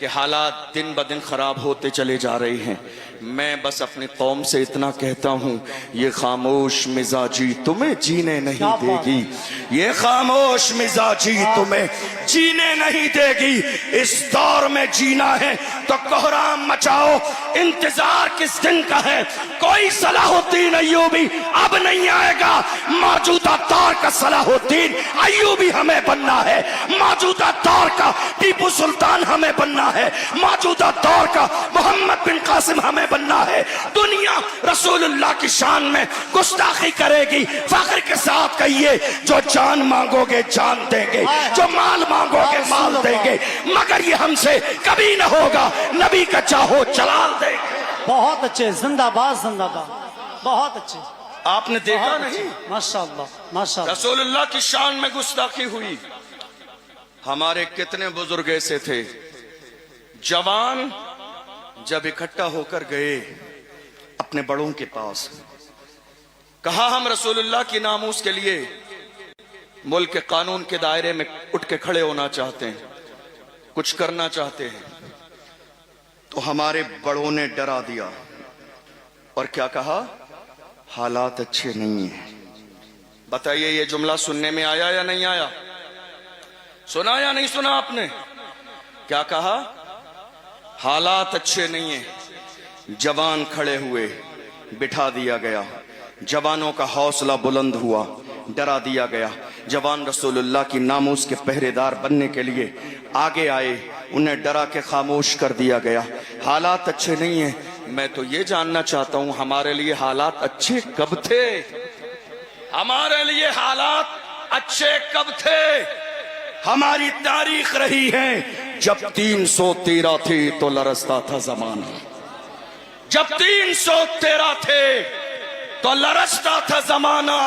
کہ حالات دن بدن خراب ہوتے چلے جا رہے ہیں. میں بس اپنی قوم سے اتنا کہتا ہوں، یہ خاموش مزاجی تمہیں جینے نہیں دے گی، یہ خاموش مزاجی تمہیں جینے نہیں دے گی. اس دور میں جینا ہے تو کوہرام مچاؤ. انتظار کس دن کا ہے؟ کوئی صلاح الدین ایوبی اب نہیں آئے گا. موجودہ دور کا صلاح الدین ایوبی ہمیں بننا ہے، موجودہ دور کا ٹیپو سلطان ہمیں بننا ہے، موجودہ دور کا محمد بن قاسم ہمیں بننا ہے. دنیا رسول اللہ کی شان میں گستاخی کرے گی. فخر کے ساتھ کہیے، جو جان مانگو گے جان دیں گے، جو مال مانگو گے مال دیں گے، مگر یہ ہم سے کبھی نہ ہوگا. نبی کا چاہو جلال دیں گے. بہت اچھے، زندہ باد زندہ باد، بہت اچھے. آپ نے دیکھا نہیں ماشاءاللہ ماشاءاللہ. رسول اللہ کی شان میں گستاخی ہوئی. ہمارے کتنے بزرگ ایسے تھے، جوان جب اکٹھا ہو کر گئے اپنے بڑوں کے پاس، کہا ہم رسول اللہ کی ناموس کے لیے ملک کے قانون کے دائرے میں اٹھ کے کھڑے ہونا چاہتے ہیں، کچھ کرنا چاہتے ہیں. تو ہمارے بڑوں نے ڈرا دیا اور کیا کہا؟ حالات اچھے نہیں ہیں. بتائیے یہ جملہ سننے میں آیا یا نہیں آیا؟ سنا یا نہیں سنا آپ نے؟ کیا کہا؟ حالات اچھے نہیں ہیں. جوان کھڑے ہوئے، بٹھا دیا گیا. جوانوں کا حوصلہ بلند ہوا، ڈرا دیا گیا. جوان رسول اللہ کی ناموس کے پہرے دار بننے کے لیے آگے آئے، انہیں ڈرا کے خاموش کر دیا گیا. حالات اچھے نہیں ہیں. میں تو یہ جاننا چاہتا ہوں، ہمارے لیے حالات اچھے کب تھے؟ ہمارے لیے حالات اچھے کب تھے؟ ہماری تاریخ رہی ہے جب 313 تھی تو لرزتا تھا زمانہ، جب 313 تھے تو لرزتا تھا زمانہ.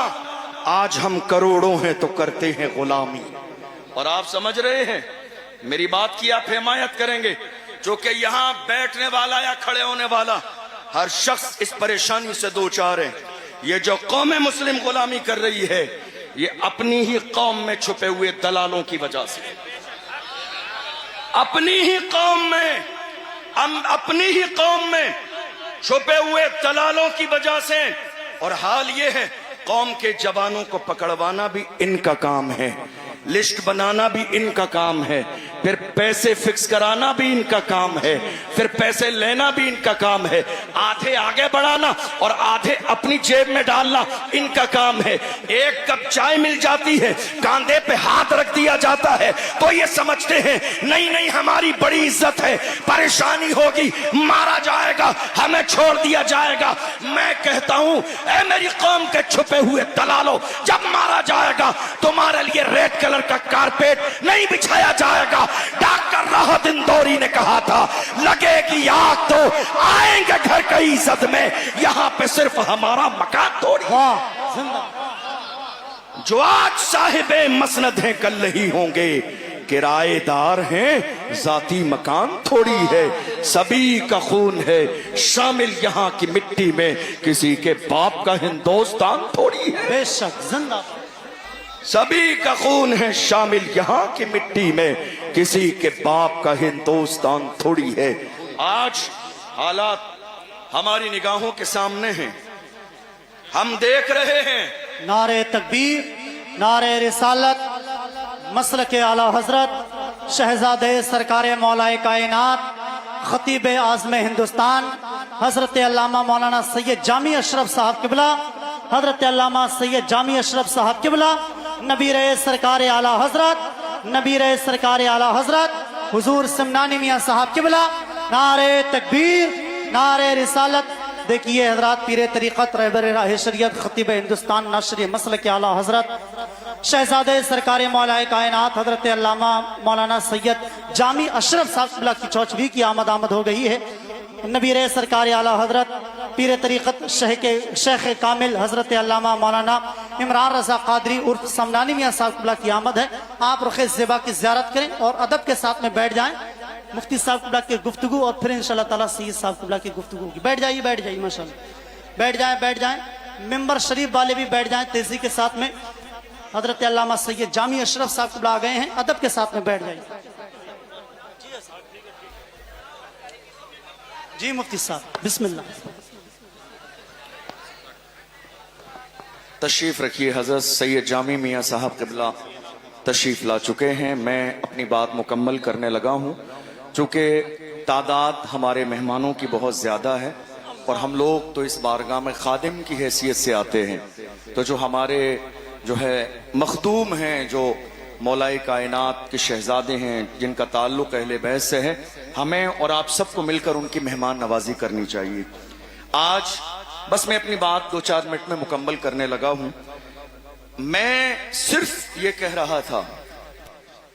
آج ہم کروڑوں ہیں تو کرتے ہیں غلامی. اور آپ سمجھ رہے ہیں، میری بات کی آپ حمایت کریں گے، چونکہ یہاں بیٹھنے والا یا کھڑے ہونے والا ہر شخص اس پریشانی سے دوچار ہے. یہ جو قوم مسلم غلامی کر رہی ہے، یہ اپنی ہی قوم میں چھپے ہوئے دلالوں کی وجہ سے، اپنی ہی قوم میں، اپنی ہی قوم میں چھپے ہوئے دلالوں کی وجہ سے. اور حال یہ ہے، قوم کے جوانوں کو پکڑوانا بھی ان کا کام ہے، لسٹ بنانا بھی ان کا کام ہے، پھر پیسے فکس کرانا بھی ان کا کام ہے، پھر پیسے لینا بھی ان کا کام ہے. آدھے آگے بڑھانا اور آدھے اپنی جیب میں ڈالنا ان کا کام ہے. ایک کپ چائے مل جاتی ہے، کاندھے پہ ہاتھ رکھ دیا جاتا ہے تو یہ سمجھتے ہیں نہیں نہیں ہماری بڑی عزت ہے، پریشانی ہوگی مارا جائے گا، ہمیں چھوڑ دیا جائے گا. میں کہتا ہوں، اے میری قوم کے چھپے ہوئے دلالوں، جب مارا جائے گا تمہارے لیے ریڈ کلر کا کارپیٹ نہیں بچھایا جائے گا. ڈاکٹر راحت اندوری نے کہا تھا، لگے گی آگ تو آئیں گے گھر کی عزت میں، یہاں پہ صرف ہمارا مکان تھوڑی. جو آج صاحب مسند ہیں کل نہیں ہوں گے، کرائے دار ہیں ذاتی مکان تھوڑی ہے. سبھی کا خون ہے شامل یہاں کی مٹی میں، کسی کے باپ کا ہندوستان تھوڑی ہے. بے شک زندہ. سبھی کا خون ہے شامل یہاں کی مٹی میں، کسی کے باپ کا ہندوستان تھوڑی ہے. آج حالات ہماری نگاہوں کے سامنے ہیں، ہم دیکھ رہے ہیں. نعرہ تکبیر، نعرہ رسالت، مسلک اعلی حضرت شہزادہ سرکار مولا کائنات خطیب اعظم ہندوستان حضرت علامہ مولانا سید جامی اشرف صاحب قبلہ، حضرت علامہ سید جامی اشرف صاحب قبلہ، نبی رئیس سرکار اعلی حضرت، نبی رئیس سرکار اعلی حضرت حضور سمنانی میاں صاحب قبلہ. نعرہ تکبیر، نعرہ رسالت. دیکھیے حضرات، پیر طریقت رہبر راہ شریعت خطیب ہندوستان ناشر مسلک اعلی حضرت شہزادہ سرکار مولا کائنات حضرت علامہ مولانا سید جامی اشرف صاحب قبلہ کی چوچوی کی آمد ہو گئی ہے. نبی رئیس سرکار اعلی حضرت پیر طریقت شیخ کامل حضرت علامہ مولانا عمران رضا قادری عرف سمنانی میاں صاحب قبلہ کی آمد ہے. آپ رخ زیبا کی زیارت کریں اور ادب کے ساتھ میں بیٹھ جائیں. مفتی صاحب قبلہ کی گفتگو اور پھر انشاءاللہ تعالیٰ سید صاحب قبلہ کی گفتگو ہوگی. بیٹھ جائیے ماشاءاللہ، بیٹھ جائیں. ممبر شریف والے بھی بیٹھ جائیں تیزی کے ساتھ میں. حضرت علامہ سید جامی اشرف صاحب قبلہ آ گئے ہیں، ادب کے ساتھ میں بیٹھ جائیے. جی مفتی صاحب بسم اللہ. تشریف رکھیے. حضرت سید جامی میاں صاحب قبلہ تشریف لا چکے ہیں. میں اپنی بات مکمل کرنے لگا ہوں چونکہ تعداد ہمارے مہمانوں کی بہت زیادہ ہے اور ہم لوگ تو اس بارگاہ میں خادم کی حیثیت سے آتے ہیں. تو جو ہمارے جو ہے مخدوم ہیں، جو مولائے کائنات کے شہزادے ہیں، جن کا تعلق اہل بیت سے ہے، ہمیں اور آپ سب کو مل کر ان کی مہمان نوازی کرنی چاہیے. آج بس میں اپنی بات 2-4 منٹ میں مکمل کرنے لگا ہوں. میں صرف یہ کہہ رہا تھا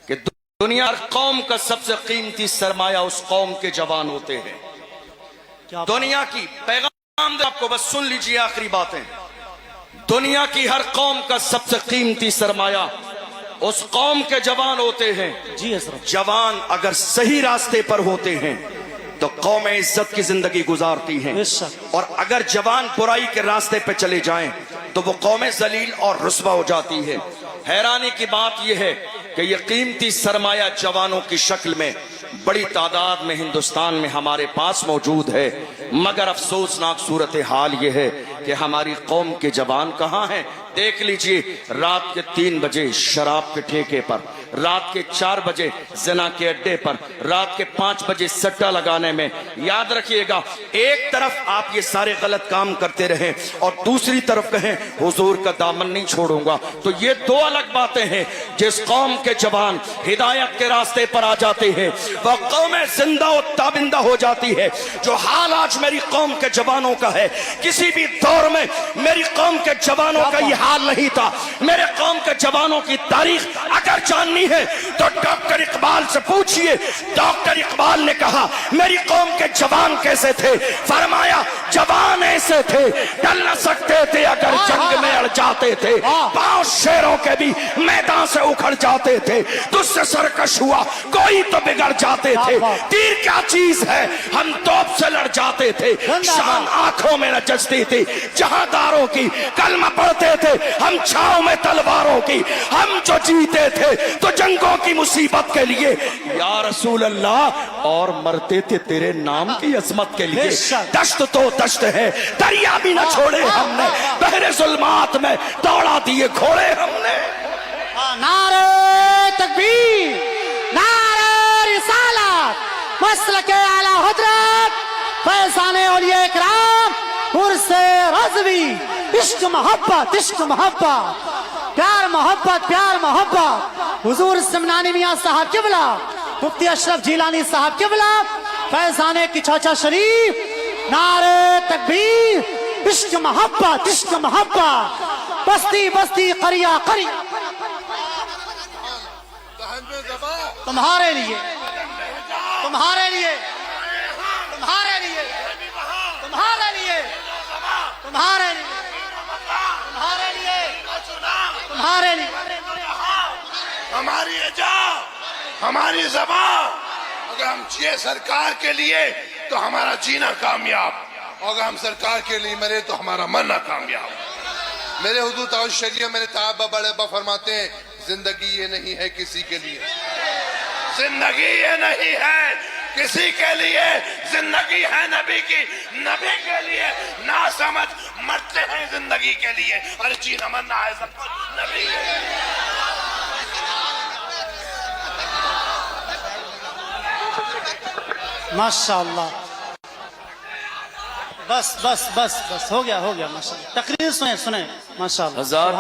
کہ دنیا ہر قوم کا سب سے قیمتی سرمایہ اس قوم کے جوان ہوتے ہیں. دنیا کی پیغام آپ کو بس سن لیجیے، آخری باتیں. دنیا کی ہر قوم کا سب سے قیمتی سرمایہ اس قوم کے جوان ہوتے ہیں. جی حضرت. جوان اگر صحیح راستے پر ہوتے ہیں تو قوم عزت کی زندگی گزارتی ہیں، اور اگر جوان برائی کے راستے پہ چلے جائیں تو وہ قوم ذلیل اور رسوا ہو جاتی ہے. حیرانی کی بات یہ ہے کہ یہ قیمتی سرمایہ جوانوں کی شکل میں بڑی تعداد میں ہندوستان میں ہمارے پاس موجود ہے، مگر افسوسناک صورتحال یہ ہے کہ ہماری قوم کے جوان کہاں ہیں. دیکھ لیجئے، رات کے 3 بجے شراب کے ٹھیکے پر، رات کے 4 بجے زنا کے اڈے پر، رات کے 5 بجے سٹا لگانے میں. یاد رکھیے گا، ایک طرف آپ یہ سارے غلط کام کرتے رہیں اور دوسری طرف کہیں حضور کا دامن نہیں چھوڑوں گا، تو یہ 2 الگ باتیں ہیں. جس قوم کے جوان ہدایت کے راستے پر آ جاتے ہیں وہ قوم زندہ و تابندہ ہو جاتی ہے. جو حال آج میری قوم کے جوانوں کا ہے، کسی بھی دور میں میری قوم کے جوانوں کا یہ حال نہیں تھا. میرے قوم کے جوانوں کی تاریخ اگر جاننی ہے تو ڈاکٹر اقبال سے پوچھئے. ڈاکٹر اقبال نے کہا میری قوم کے جوان کیسے تھے؟ فرمایا جوان ایسے تھے ڈل نہ سکتے تھے اگر جنگ میں اڑ جاتے تھے، پاؤں شیروں کے بھی میدان سے اکھڑ جاتے تھے، تجھ سے سرکش ہوا کوئی تو بگڑ جاتے تھے. تیر کیا چیز ہے، ہم توپ سے لڑ جاتے تھے. شان آنکھوں میں نچتی تھی جہاں داروں کی، کلمہ پڑھتے تھے ہم چھاؤں میں تلواروں کی. ہم جو جیتے تھے تو جنگوں کی مصیبت کے لیے یا رسول اللہ، اور مرتے تھے تیرے نام کی عظمت کے لیے. دشت تو دشت ہے، دریا بھی نہ چھوڑے ہم نے، بحر ظلمات میں دوڑا دیے گھوڑے ہم نے. نعرہ تکبیر، نعرہ رسالت، مسلک اعلی حضرت فیضان اولیاء اکرام، عرس رضوی، عشق محبت، عشق محبت، پیار محبت، پیار محبت. حضور سمنانی میاں صاحب قبلہ، مفتی اشرف جیلانی صاحب قبلہ، فیضان کی چاچا شریف. نعرہ تکبیر، عشق محبت، عشق محبت، بستی بستی قریہ قریہ تمہارے لیے، تمہارے لیے، تمہارے لیے، تمہارے لیے، تمہارے لیے، تمہارے لیے، تمہارے لیے. ہماری اجا، ہماری زبان، اگر ہم جیے سرکار کے لیے تو ہمارا جینا کامیاب، اور اگر ہم سرکار کے لیے مرے تو ہمارا مرنا کامیاب. میرے حضور تعالی شریعہ میرے صحابہ بڑے ابا فرماتے ہیں زندگی یہ نہیں ہے کسی کے لیے، زندگی یہ نہیں ہے کسی کے لیے، زندگی ہے نبی کی، نبی کے لیے. نہ سمجھ مرتے ہیں زندگی کے لیے، اور جینا مرنا ہے سب کچھ نبی کے لیے. ماشاءاللہ. بس بس بس بس ہو گیا، ہو گیا. ماشاءاللہ. تقریر سنیں سنیں. ماشاءاللہ. ہزار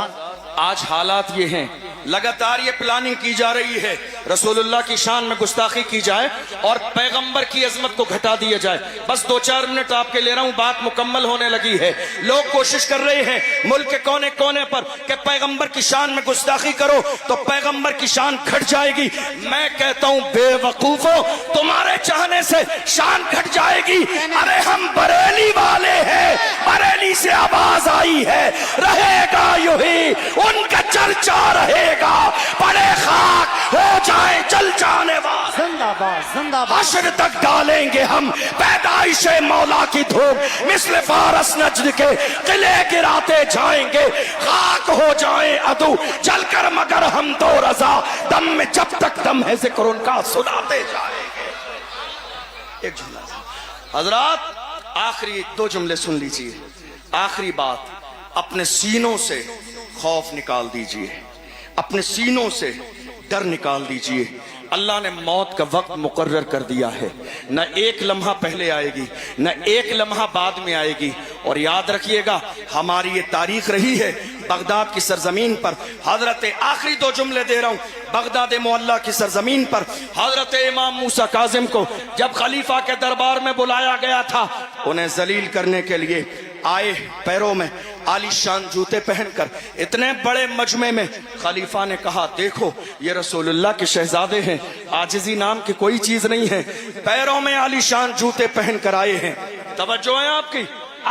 آج حالات یہ ہیں، لگاتار یہ پلاننگ کی جا رہی ہے رسول اللہ کی شان میں گستاخی کی جائے اور پیغمبر کی عظمت کو گھٹا دیا جائے. بس 2-4 منٹ آپ کے لے رہا ہوں، بات مکمل ہونے لگی ہے. لوگ کوشش کر رہے ہیں ملک کے کونے کونے پر کہ پیغمبر کی شان میں گستاخی کرو تو پیغمبر کی شان گھٹ جائے گی. میں کہتا ہوں بے وقوفو، تمہارے چاہنے سے شان گھٹ جائے گی. ارے ہم بریلی والے ہیں، بریلی سے آواز آئی ہے، رہے گا یوں ہی ان کا چرچا رہے گا، بڑے خاک ہو جائیں جل جانے والے. زندہ باد، زندہ باد. حشر تک ڈالیں گے ہم پیدائش مولا کی دھوپ، مثل فارس نجد کے قلعے گراتے جائیں گے. خاک ہو جائیں عدو جل کر مگر ہم دو رضا، دم میں جب تک دم ہے ذکر ان کا سناتے جائیں گے. ایک جھولا حضرات آخری 2 جملے سن لیجئے. آخری بات, اپنے سینوں سے خوف نکال دیجئے, اپنے سینوں سے ڈر نکال دیجئے. اللہ نے موت کا وقت مقرر کر دیا ہے, نہ ایک لمحہ پہلے آئے گی نہ ایک لمحہ بعد میں آئے گی. اور یاد رکھیے گا ہماری یہ تاریخ رہی ہے بغداد کی سرزمین پر. حضرت آخری 2 جملے دے رہا ہوں. بغداد معلیٰ کی سرزمین پر حضرت امام موسیٰ کاظم کو جب خلیفہ کے دربار میں بلایا گیا تھا, انہیں ذلیل کرنے کے لیے آئے, پیروں میں عالی شان جوتے پہن کر اتنے بڑے مجمع میں. خلیفہ نے کہا دیکھو یہ رسول اللہ کے شہزادے ہیں, عاجزی نام کی کوئی چیز نہیں ہے, پیروں میں عالی شان جوتے پہن کر آئے ہیں. توجہ ہے آپ کی,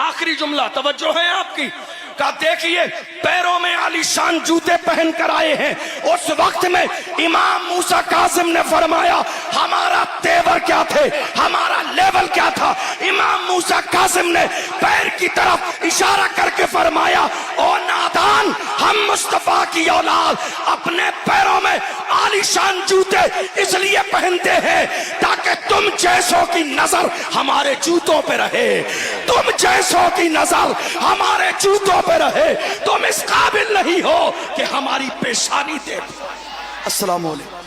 آخری جملہ توجہ ہے آپ کی. کہا دیکھیے پیروں میں عالی شان جوتے پہن کر آئے ہیں. اس وقت میں امام موسیٰ کاظم نے فرمایا ہمارا تیور کیا تھے, ہمارا لیول کیا تھا. امام موسیٰ کاظم نے پیر کی طرف اشارہ کر کے فرمایا او نادان, ہم مصطفیٰ کی اولاد اپنے پیروں میں عالی شان جوتے اس لیے پہنتے ہیں تاکہ تم جیسوں کی نظر ہمارے جوتوں پہ رہے, تم جیسوں کی نظر ہمارے جوتوں پہ رہے. تم اس قابل نہیں ہو کہ ہماری پیشانی دیکھو. السلام علیکم.